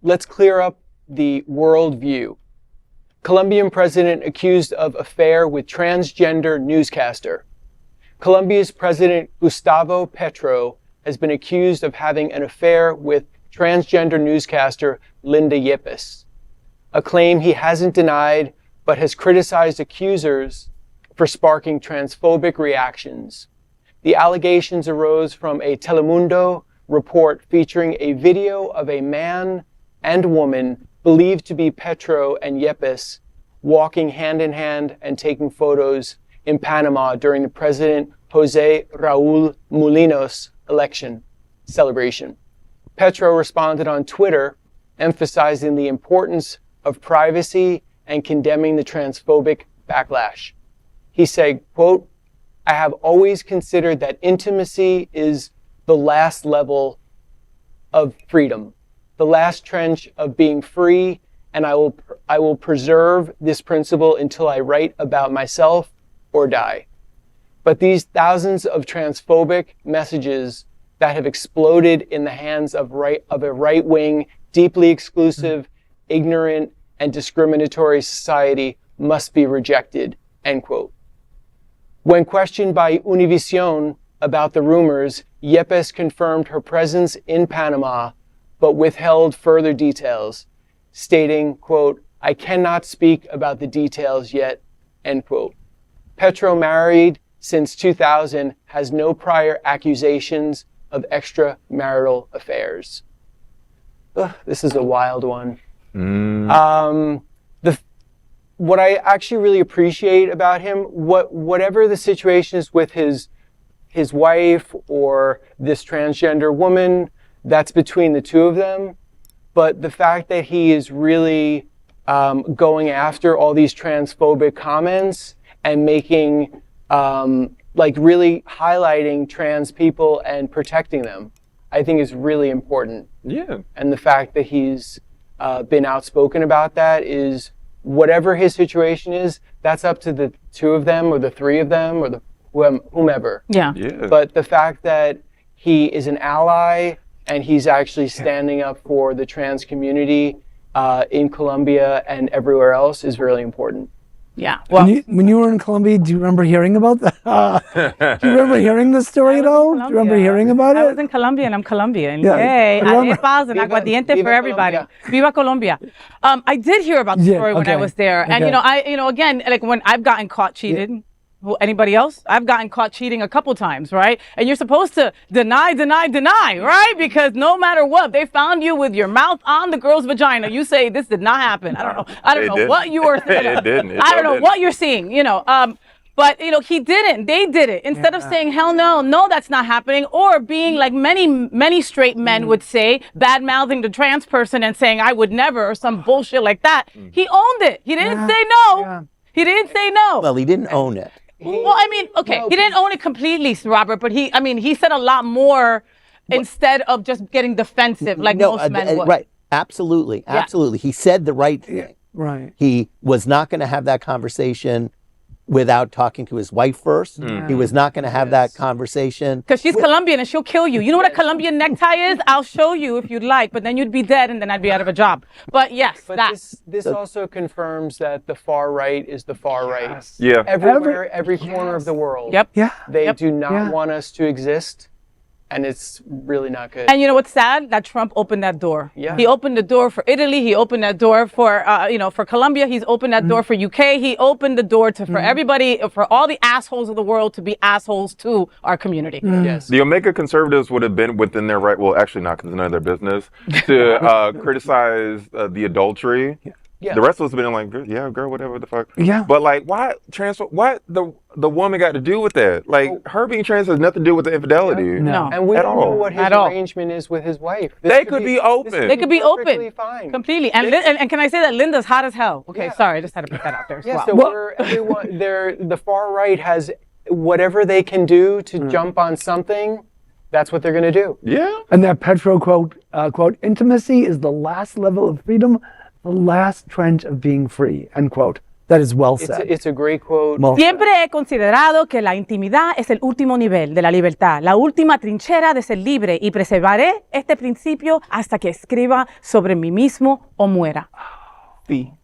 let's clear up the world view. Colombian president accused of affair with transgender newscaster. Colombia's president Gustavo Petro has been accused of having an affair with transgender newscaster Linda Yepes, a claim he hasn't denied but has criticized accusers for sparking transphobic reactions. The allegations arose from a Telemundo report featuring a video of a man and woman believed to be Petro and Yepes walking hand in hand and taking photos in Panama during the President Jose Raul Mulino's election celebration. Petro responded on Twitter, emphasizing the importance of privacy and condemning the transphobic backlash. He said, quote, "I have always considered that intimacy is the last level of freedom, the last trench of being free, and I will preserve this principle until I write about myself or die." But these thousands of transphobic messages that have exploded in the hands of a right-wing, deeply exclusive, ignorant, and discriminatory society must be rejected, end quote. When questioned by Univision about the rumors, Yepes confirmed her presence in Panama, but withheld further details, stating, quote, "I cannot speak about the details yet," end quote. Petro, married since 2000, has no prior accusations of extramarital affairs. Ugh, this is a wild one. What I actually really appreciate about him, whatever the situation is with his wife or this transgender woman, that's between the two of them. But the fact that he is really going after all these transphobic comments and making, really highlighting trans people and protecting them, I think is really important. Yeah. And the fact that he's been outspoken about that is, whatever his situation is, that's up to the two of them or the three of them or the whomever. Yeah. But the fact that he is an ally and he's actually standing up for the trans community in Colombia and everywhere else is really important. Yeah. Well, when you were in Colombia, do you remember hearing about that? Do you remember hearing the story at all? Do you remember hearing about it? I was in Colombia and I'm Colombian. Yeah. Yay. Colombia. Arepas and aguardiente for everybody. Colombia. Viva Colombia. I did hear about the story when I was there. And, Okay. again, like when I've gotten caught cheated, anybody else? I've gotten caught cheating a couple times, right? And you're supposed to deny, right? Because no matter what, they found you with your mouth on the girl's vagina. You say this did not happen. I don't know what you were thinking. It didn't. I don't know what you're seeing, But, he didn't. They did it. Instead of saying, hell no, that's not happening, or being like many straight men would say, bad-mouthing the trans person and saying, I would never, or some bullshit like that. He owned it. He didn't say no. Yeah. He didn't say no. Well, he didn't own it. Well, he didn't own it completely, Robert, but he said a lot more instead of just getting defensive like most men would. Right. Absolutely. He said the right thing. Right. He was not going to have that conversation without talking to his wife first. He was not going to have that conversation. Because she's Colombian and she'll kill you. You know what a Colombian necktie is? I'll show you if you'd like, but then you'd be dead and then I'd be out of a job. But yes, But this also confirms that the far right is the far right. Yeah. Everywhere, every corner of the world. Yep. Yeah. They do not want us to exist, and it's really not good. And you know what's sad? That Trump opened that door. Yeah. He opened the door for Italy. He opened that door for, for Colombia. He's opened that door for UK. He opened the door for everybody, for all the assholes of the world to be assholes to our community. Yes. The Omega conservatives would have been within their right, well, actually not, because it's none of their business, to criticize the adultery. Yeah. The rest of us have been like, yeah, girl, whatever the fuck. Yeah. But like, what the woman got to do with that? Like, her being trans has nothing to do with the infidelity. No. And we At don't know all. what his At all. arrangement is with his wife. They could be open. this They could be perfectly open. fine. Completely. And can I say that Linda's hot as hell? Okay, Yeah. sorry, I just had to put that out there as Yeah, well. so everyone, the far right has whatever they can do to jump on something. That's what they're going to do. Yeah. And that Petro quote, intimacy is the last level of freedom, the last trench of being free, end quote. That is well said. It's a great quote. Well, Siempre he considerado que la intimidad es el último nivel de la libertad, la última trinchera de ser libre, y preservaré este principio hasta que escriba sobre mí mismo o muera. Sí.